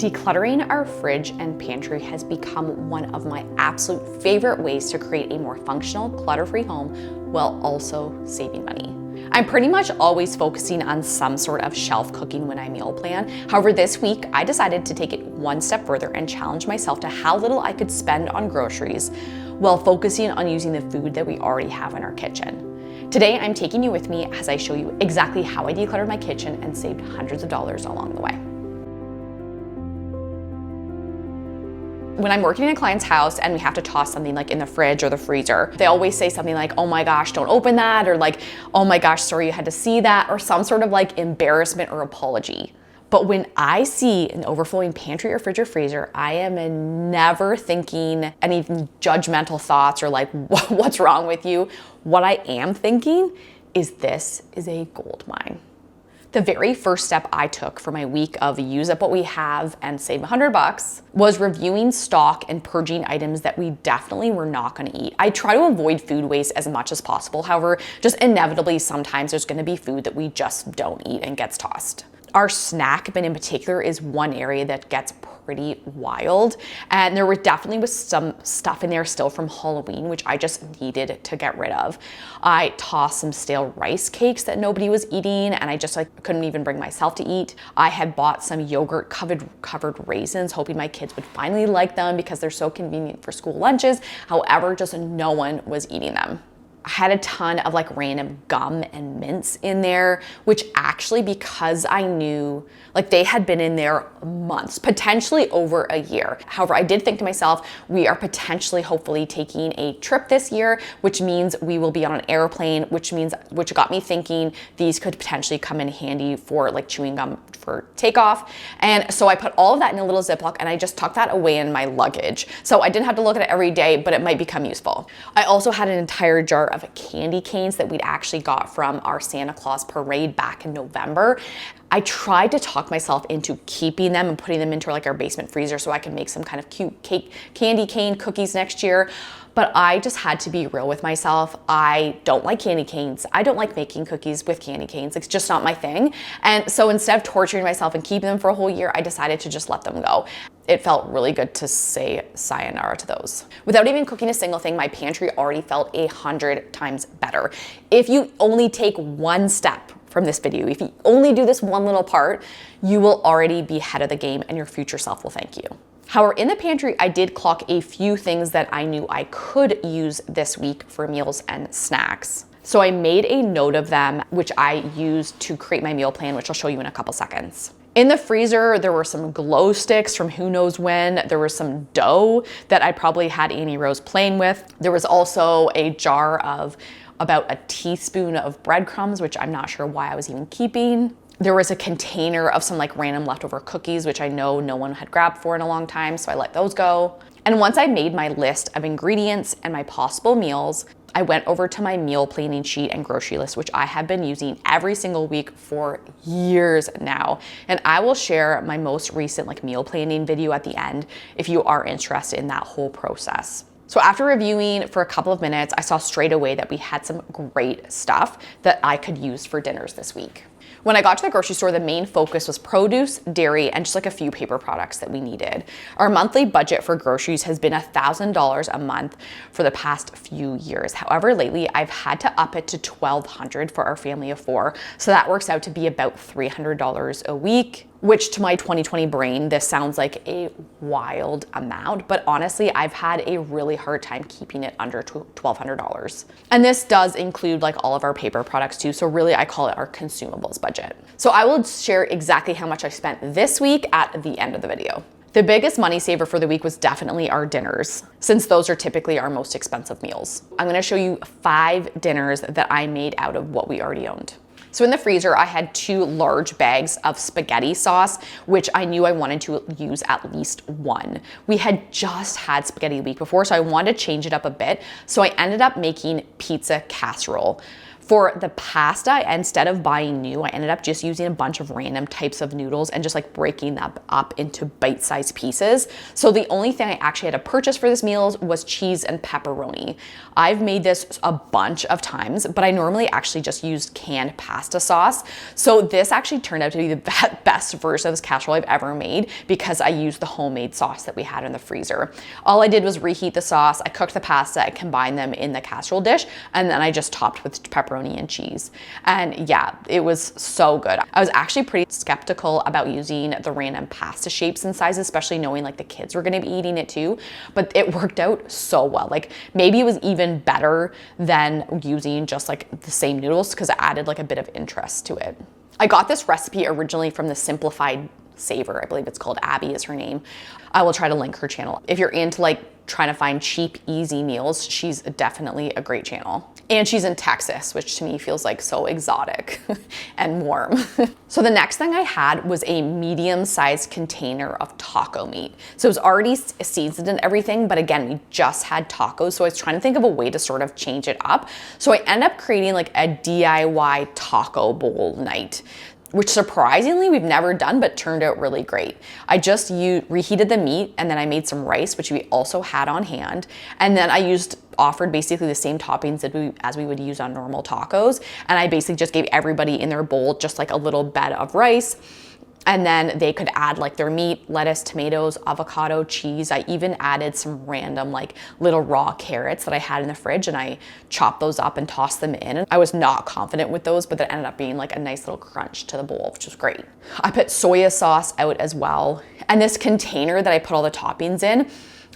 Decluttering our fridge and pantry has become one of my absolute favorite ways to create a more functional, clutter-free home while also saving money. I'm pretty much always focusing on some sort of shelf cooking when I meal plan. However, this week I decided to take it one step further and challenge myself to how little I could spend on groceries while focusing on using the food that we already have in our kitchen. Today, I'm taking you with me as I show you exactly how I decluttered my kitchen and saved hundreds of dollars along the way. When I'm working in a client's house and we have to toss something like in the fridge or the freezer, they always say something like, oh my gosh, don't open that, or like, oh my gosh, sorry you had to see that, or some sort of like embarrassment or apology. But when I see an overflowing pantry or fridge or freezer, I am never thinking any judgmental thoughts or like, what's wrong with you? What I am thinking is this is a gold mine. The very first step I took for my week of use up what we have and save $100 was reviewing stock and purging items that we definitely were not gonna eat. I try to avoid food waste as much as possible. However, just inevitably sometimes there's gonna be food that we just don't eat and gets tossed. Our snack bin in particular is one area that gets pretty wild, and there definitely was some stuff in there still from Halloween, which I just needed to get rid of. I tossed some stale rice cakes that nobody was eating, and I just couldn't even bring myself to eat. I had bought some yogurt covered raisins, hoping my kids would finally like them because they're so convenient for school lunches. However, just no one was eating them. I had a ton of like random gum and mints in there, which actually, because I knew like they had been in there months, potentially over a year. However, I did think to myself, we are potentially hopefully taking a trip this year, which means we will be on an airplane, which got me thinking these could potentially come in handy for like chewing gum for takeoff. And so I put all of that in a little Ziploc and I just tucked that away in my luggage. So I didn't have to look at it every day, but it might become useful. I also had an entire jar of candy canes that we'd actually got from our Santa Claus parade back in November. I tried to talk myself into keeping them and putting them into like our basement freezer so I could make some kind of cute candy cane cookies next year. But I just had to be real with myself. I don't like candy canes. I don't like making cookies with candy canes. It's just not my thing. And so instead of torturing myself and keeping them for a whole year, I decided to just let them go. It felt really good to say sayonara to those. Without even cooking a single thing, my pantry already felt 100 times better. If you only take one step from this video, if you only do this one little part, you will already be ahead of the game and your future self will thank you. However, in the pantry, I did clock a few things that I knew I could use this week for meals and snacks. So I made a note of them, which I used to create my meal plan, which I'll show you in a couple seconds. In the freezer, there were some glow sticks from who knows when. There was some dough that I probably had Annie Rose playing with. There was also a jar of about a teaspoon of breadcrumbs, which I'm not sure why I was even keeping. There was a container of some like random leftover cookies, which I know no one had grabbed for in a long time, so I let those go. And once I made my list of ingredients and my possible meals, I went over to my meal planning sheet and grocery list, which I have been using every single week for years now. And I will share my most recent like meal planning video at the end if you are interested in that whole process. So after reviewing for a couple of minutes, I saw straight away that we had some great stuff that I could use for dinners this week. When I got to the grocery store, the main focus was produce, dairy, and just like a few paper products that we needed. Our monthly budget for groceries has been $1,000 a month for the past few years. However, lately I've had to up it to $1,200 for our family of 4. So that works out to be about $300 a week, which to my 2020 brain, this sounds like a wild amount, but honestly, I've had a really hard time keeping it under $1,200. And this does include like all of our paper products too, so really I call it our consumables budget. So I will share exactly how much I spent this week at the end of the video. The biggest money saver for the week was definitely our dinners, since those are typically our most expensive meals. I'm gonna show you 5 dinners that I made out of what we already owned. So in the freezer, I had 2 large bags of spaghetti sauce, which I knew I wanted to use at least one. We had just had spaghetti the week before, so I wanted to change it up a bit. So I ended up making pizza casserole. For the pasta, instead of buying new, I ended up just using a bunch of random types of noodles and just like breaking them up into bite-sized pieces. So the only thing I actually had to purchase for this meal was cheese and pepperoni. I've made this a bunch of times, but I normally actually just used canned pasta sauce. So this actually turned out to be the best version of this casserole I've ever made because I used the homemade sauce that we had in the freezer. All I did was reheat the sauce, I cooked the pasta, I combined them in the casserole dish, and then I just topped with pepperoni and cheese. And yeah, it was so good. I was actually pretty skeptical about using the random pasta shapes and sizes, especially knowing like the kids were gonna be eating it too, but it worked out so well. Like maybe it was even better than using just like the same noodles because it added like a bit of interest to it. I got this recipe originally from the Simplified Saver. I believe it's called Abby is her name. I will try to link her channel. If you're into like trying to find cheap, easy meals, she's definitely a great channel. And she's in Texas, which to me feels like so exotic and warm. So the next thing I had was a medium-sized container of taco meat. So it was already seasoned and everything, but again, we just had tacos. So I was trying to think of a way to sort of change it up. So I ended up creating like a DIY taco bowl night, which surprisingly we've never done, but turned out really great. I just reheated the meat and then I made some rice, which we also had on hand. And then I offered basically the same toppings as we would use on normal tacos. And I basically just gave everybody in their bowl just like a little bed of rice. And then they could add like their meat, lettuce, tomatoes, avocado, cheese. I even added some random like little raw carrots that I had in the fridge and I chopped those up and tossed them in. I was not confident with those, but that ended up being like a nice little crunch to the bowl, which was great. I put soya sauce out as well. And this container that I put all the toppings in,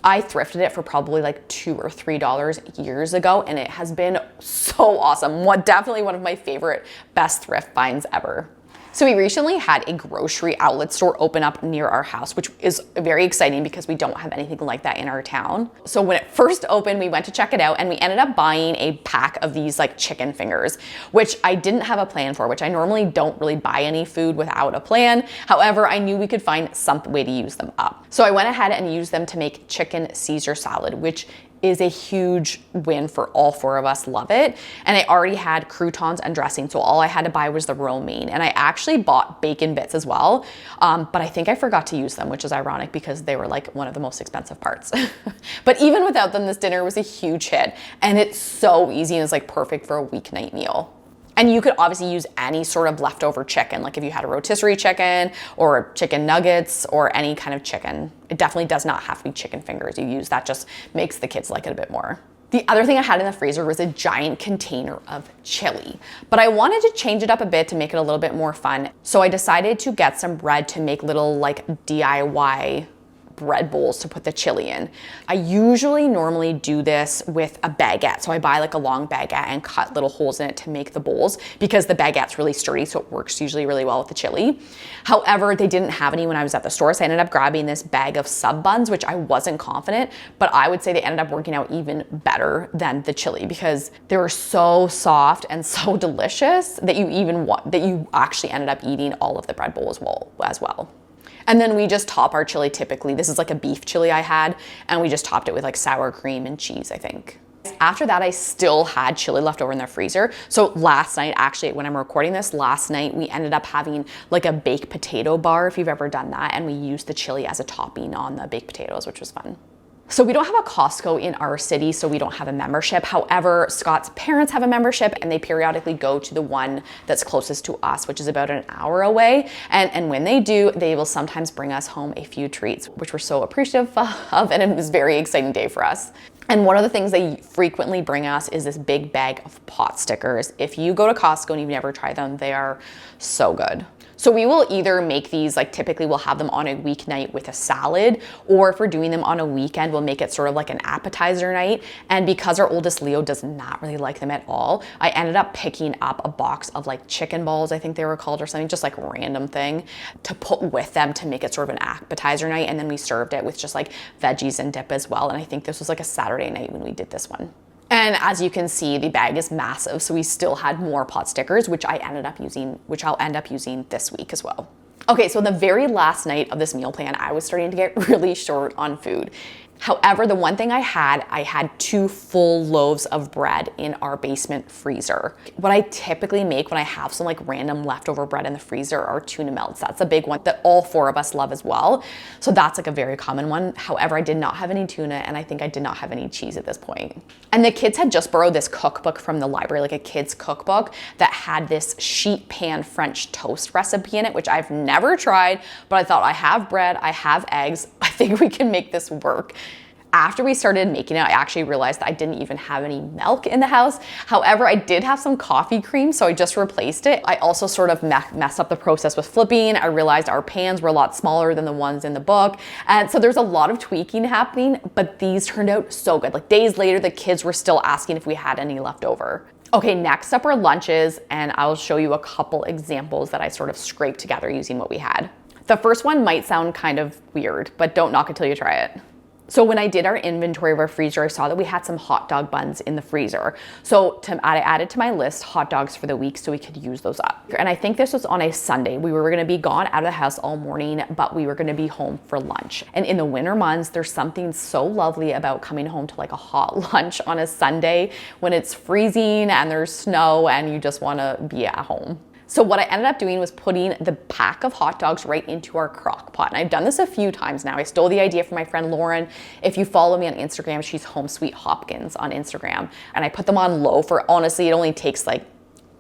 I thrifted it for probably like $2 or $3 years ago, and it has been so awesome. Definitely one of my favorite best thrift finds ever. So we recently had a grocery outlet store open up near our house, which is very exciting because we don't have anything like that in our town. So when it first opened, we went to check it out and we ended up buying a pack of these like chicken fingers, which I didn't have a plan for, which I normally don't really buy any food without a plan. However, I knew we could find some way to use them up. So I went ahead and used them to make chicken Caesar salad, which is a huge win for all four of us. Love it. And I already had croutons and dressing, so all I had to buy was the romaine. And I actually bought bacon bits as well, but I think I forgot to use them, which is ironic because they were like one of the most expensive parts. But even without them, this dinner was a huge hit, and it's so easy and it's like perfect for a weeknight meal. And you could obviously use any sort of leftover chicken, like if you had a rotisserie chicken or chicken nuggets or any kind of chicken. It definitely does not have to be chicken fingers you use. That just makes the kids like it a bit more. The other thing I had in the freezer was a giant container of chili, but I wanted to change it up a bit to make it a little bit more fun. So I decided to get some bread to make little like DIY bread bowls to put the chili in. I usually normally do this with a baguette. So I buy like a long baguette and cut little holes in it to make the bowls because the baguette's really sturdy, so it works usually really well with the chili. However, they didn't have any when I was at the store, so I ended up grabbing this bag of sub buns, which I wasn't confident, but I would say they ended up working out even better than the chili because they were so soft and so delicious that you actually ended up eating all of the bread bowl as well. And then we just top our chili typically. This is like a beef chili I had, and we just topped it with like sour cream and cheese, I think. After that, I still had chili left over in the freezer. So last night, actually, when I'm recording this, last night we ended up having like a baked potato bar, if you've ever done that, and we used the chili as a topping on the baked potatoes, which was fun. So we don't have a Costco in our city, so we don't have a membership. However, Scott's parents have a membership and they periodically go to the one that's closest to us, which is about an hour away. And when they do, they will sometimes bring us home a few treats, which we're so appreciative of, and it was a very exciting day for us. And one of the things they frequently bring us is this big bag of pot stickers. If you go to Costco and you've never tried them, they are so good. So we will either make these, like typically we'll have them on a weeknight with a salad, or if we're doing them on a weekend, we'll make it sort of like an appetizer night. And because our oldest Leo does not really like them at all, I ended up picking up a box of like chicken balls, I think they were called, or something, just like random thing to put with them to make it sort of an appetizer night. And then we served it with just like veggies and dip as well. And I think this was like a Saturday night when we did this one. And as you can see, the bag is massive, so we still had more pot stickers, which I'll end up using this week as well. Okay, so the very last night of this meal plan, I was starting to get really short on food. However, the one thing I had 2 full loaves of bread in our basement freezer. What I typically make when I have some like random leftover bread in the freezer are tuna melts. That's a big one that all 4 of us love as well. So that's like a very common one. However, I did not have any tuna, and I think I did not have any cheese at this point. And the kids had just borrowed this cookbook from the library, like a kid's cookbook that had this sheet pan French toast recipe in it, which I've never tried, but I thought, I have bread, I have eggs, I think we can make this work. After we started making it, I actually realized that I didn't even have any milk in the house. However, I did have some coffee cream, so I just replaced it. I also sort of messed up the process with flipping. I realized our pans were a lot smaller than the ones in the book. And so there's a lot of tweaking happening, but these turned out so good. Like days later, the kids were still asking if we had any left over. Okay, next up are lunches, and I'll show you a couple examples that I sort of scraped together using what we had. The first one might sound kind of weird, but don't knock it till you try it. So when I did our inventory of our freezer, I saw that we had some hot dog buns in the freezer. So I added to my list hot dogs for the week so we could use those up. And I think this was on a Sunday. We were gonna be gone out of the house all morning, but we were gonna be home for lunch. And in the winter months, there's something so lovely about coming home to like a hot lunch on a Sunday when it's freezing and there's snow and you just wanna be at home. So what I ended up doing was putting the pack of hot dogs right into our crock pot. And I've done this a few times now. I stole the idea from my friend Lauren. If you follow me on Instagram, she's Home Sweet Hopkins on Instagram. And I put them on low for, honestly, it only takes like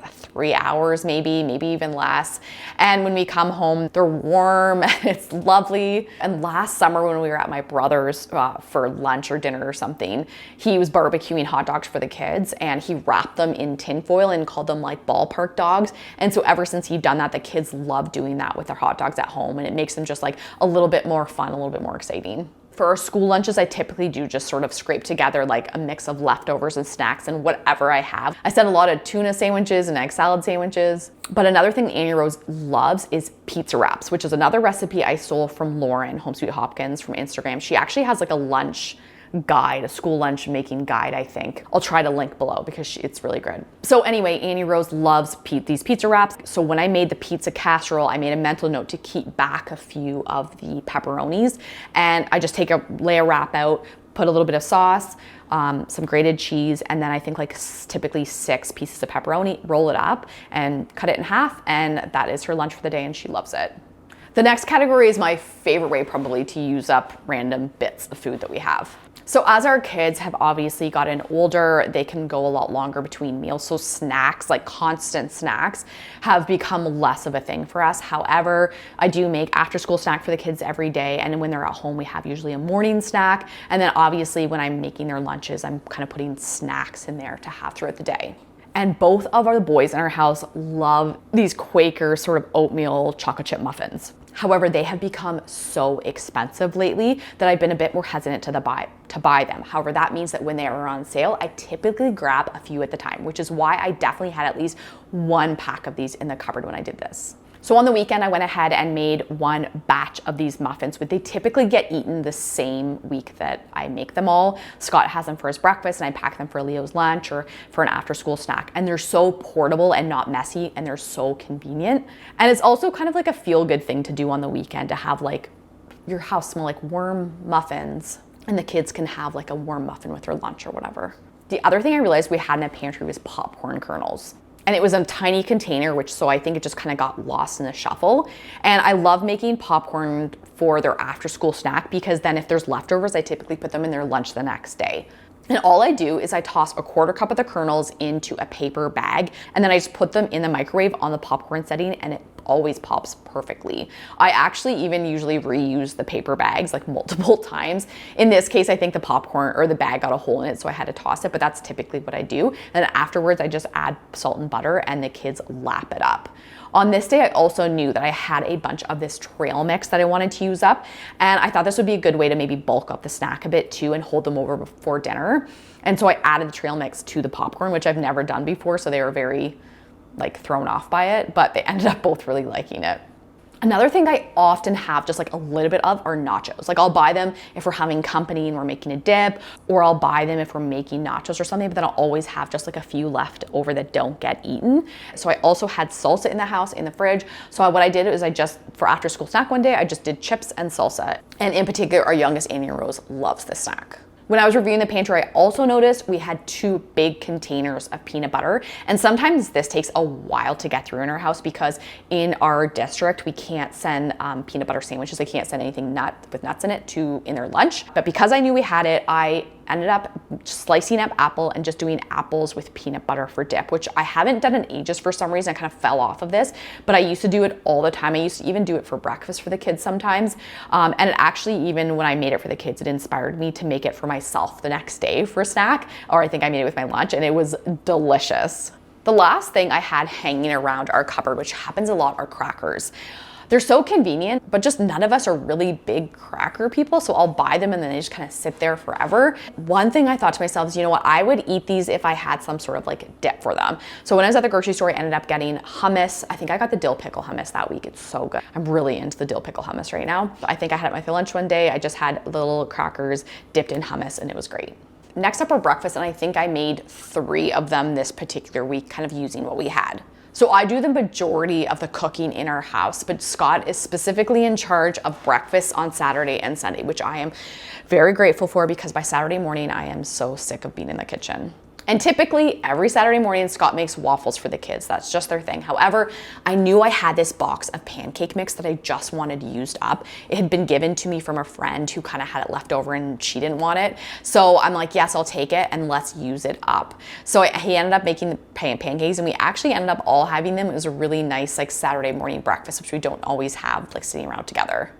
3 hours, maybe even less. And when we come home, they're warm and it's lovely. And last summer when we were at my brother's for lunch or dinner or something, he was barbecuing hot dogs for the kids and he wrapped them in tin foil and called them like ballpark dogs. And so ever since he'd done that, the kids love doing that with their hot dogs at home, and it makes them just like a little bit more fun, a little bit more exciting. For our school lunches, I typically do just sort of scrape together like a mix of leftovers and snacks and whatever I have. I said a lot of tuna sandwiches and egg salad sandwiches. But another thing Annie Rose loves is pizza wraps, which is another recipe I stole from Lauren, Home Sweet Hopkins from Instagram. She actually has like a lunch guide, a school lunch making guide, I think. I'll try to link below because it's really good. So anyway, Annie Rose loves these pizza wraps. So when I made the pizza casserole, I made a mental note to keep back a few of the pepperonis. And I just lay a wrap out, put a little bit of sauce, some grated cheese, and then I think like typically 6 pieces of pepperoni, roll it up and cut it in half. And that is her lunch for the day and she loves it. The next category is my favorite way probably to use up random bits of food that we have. So as our kids have obviously gotten older, they can go a lot longer between meals. So snacks, like constant snacks, have become less of a thing for us. However, I do make after school snack for the kids every day. And when they're at home, we have usually a morning snack. And then obviously when I'm making their lunches, I'm kind of putting snacks in there to have throughout the day. And both of our boys in our house love these Quaker sort of oatmeal chocolate chip muffins. However, they have become so expensive lately that I've been a bit more hesitant to buy them. However, that means that when they are on sale, I typically grab a few at the time, which is why I definitely had at least 1 pack of these in the cupboard when I did this. So on the weekend, I went ahead and made 1 batch of these muffins, but they typically get eaten the same week that I make them all. Scott has them for his breakfast and I pack them for Leo's lunch or for an after school snack. And they're so portable and not messy and they're so convenient. And it's also kind of like a feel good thing to do on the weekend to have like your house smell like warm muffins and the kids can have like a warm muffin with their lunch or whatever. The other thing I realized we had in the pantry was popcorn kernels. And it was a tiny container, so I think it just kind of got lost in the shuffle. And I love making popcorn for their after school snack because then if there's leftovers, I typically put them in their lunch the next day. And all I do is I toss a 1/4 cup of the kernels into a paper bag and then I just put them in the microwave on the popcorn setting and it always pops perfectly. I actually even usually reuse the paper bags like multiple times. In this case, I think the popcorn or the bag got a hole in it, so I had to toss it, but that's typically what I do. And then afterwards, I just add salt and butter and the kids lap it up. On this day, I also knew that I had a bunch of this trail mix that I wanted to use up. And I thought this would be a good way to maybe bulk up the snack a bit too and hold them over before dinner. And so I added the trail mix to the popcorn, which I've never done before. So they were very like thrown off by it, but they ended up both really liking it. Another thing I often have just like a little bit of are nachos. Like I'll buy them if we're having company and we're making a dip, or I'll buy them if we're making nachos or something, but then I'll always have just like a few left over that don't get eaten. So I also had salsa in the house, in the fridge. So what I did is for after school snack one day, I just did chips and salsa. And in particular, our youngest, Annie Rose, loves this snack. When I was reviewing the pantry, I also noticed we had 2 big containers of peanut butter. And sometimes this takes a while to get through in our house because in our district, we can't send peanut butter sandwiches. They can't send anything with nuts in it in their lunch. But because I knew we had it, I ended up slicing up apple and just doing apples with peanut butter for dip, which I haven't done in ages for some reason. I kind of fell off of this, but I used to do it all the time. I used to even do it for breakfast for the kids sometimes. And it actually, even when I made it for the kids, it inspired me to make it for myself the next day for a snack, or I think I made it with my lunch, and it was delicious. The last thing I had hanging around our cupboard, which happens a lot, are crackers. They're so convenient, but just none of us are really big cracker people, so I'll buy them and then they just kind of sit there forever. One thing I thought to myself is, you know what, I would eat these if I had some sort of like dip for them. So when I was at the grocery store, I ended up getting hummus. I think I got the dill pickle hummus that week. It's so good. I'm really into the dill pickle hummus right now. I think I had it at my lunch one day. I just had little crackers dipped in hummus and it was great. Next up are breakfast, and I think I made 3 of them this particular week, kind of using what we had. So I do the majority of the cooking in our house, but Scott is specifically in charge of breakfast on Saturday and Sunday, which I am very grateful for because by Saturday morning, I am so sick of being in the kitchen. And typically every Saturday morning, Scott makes waffles for the kids. That's just their thing. However, I knew I had this box of pancake mix that I just wanted used up. It had been given to me from a friend who kind of had it left over and she didn't want it. So I'm like, yes, I'll take it and let's use it up. So he ended up making the pancakes and we actually ended up all having them. It was a really nice like Saturday morning breakfast, which we don't always have like sitting around together.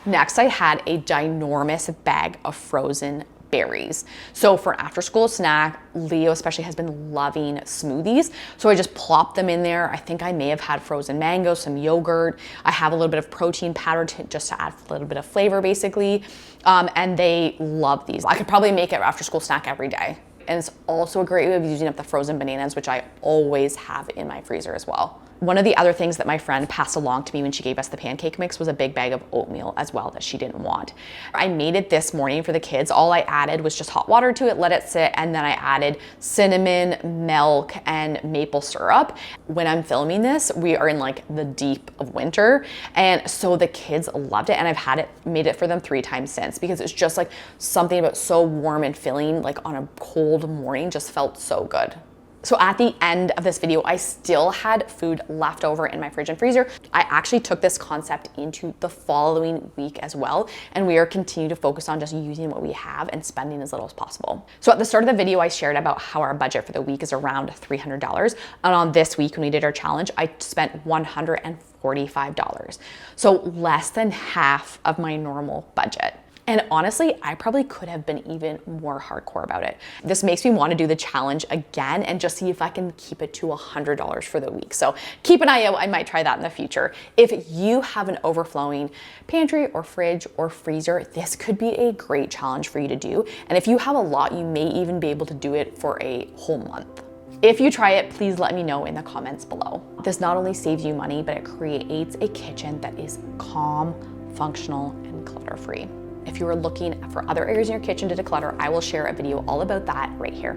Next, I had a ginormous bag of frozen berries. So for an after school snack, Leo especially has been loving smoothies. So I just plopped them in there. I think I may have had frozen mango, some yogurt. I have a little bit of protein powder just to add a little bit of flavor basically. And they love these. I could probably make it after school snack every day. And it's also a great way of using up the frozen bananas, which I always have in my freezer as well. One of the other things that my friend passed along to me when she gave us the pancake mix was a big bag of oatmeal as well that she didn't want. I made it this morning for the kids. All I added was just hot water to it, let it sit, and then I added cinnamon, milk, and maple syrup. When I'm filming this, we are in like the deep of winter, and so the kids loved it, and I've made it for them 3 times since because it's just like something about so warm and filling, like on a cold morning, just felt so good. So at the end of this video, I still had food left over in my fridge and freezer. I actually took this concept into the following week as well, and we are continuing to focus on just using what we have and spending as little as possible. So at the start of the video, I shared about how our budget for the week is around $300. And on this week, when we did our challenge, I spent $145. So less than half of my normal budget. And honestly, I probably could have been even more hardcore about it. This makes me want to do the challenge again and just see if I can keep it to $100 for the week. So keep an eye out, I might try that in the future. If you have an overflowing pantry or fridge or freezer, this could be a great challenge for you to do. And if you have a lot, you may even be able to do it for a whole month. If you try it, please let me know in the comments below. This not only saves you money, but it creates a kitchen that is calm, functional, and clutter-free. If you are looking for other areas in your kitchen to declutter, I will share a video all about that right here.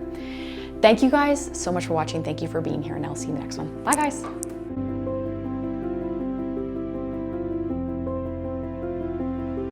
Thank you guys so much for watching. Thank you for being here, and I'll see you in the next one. Bye guys.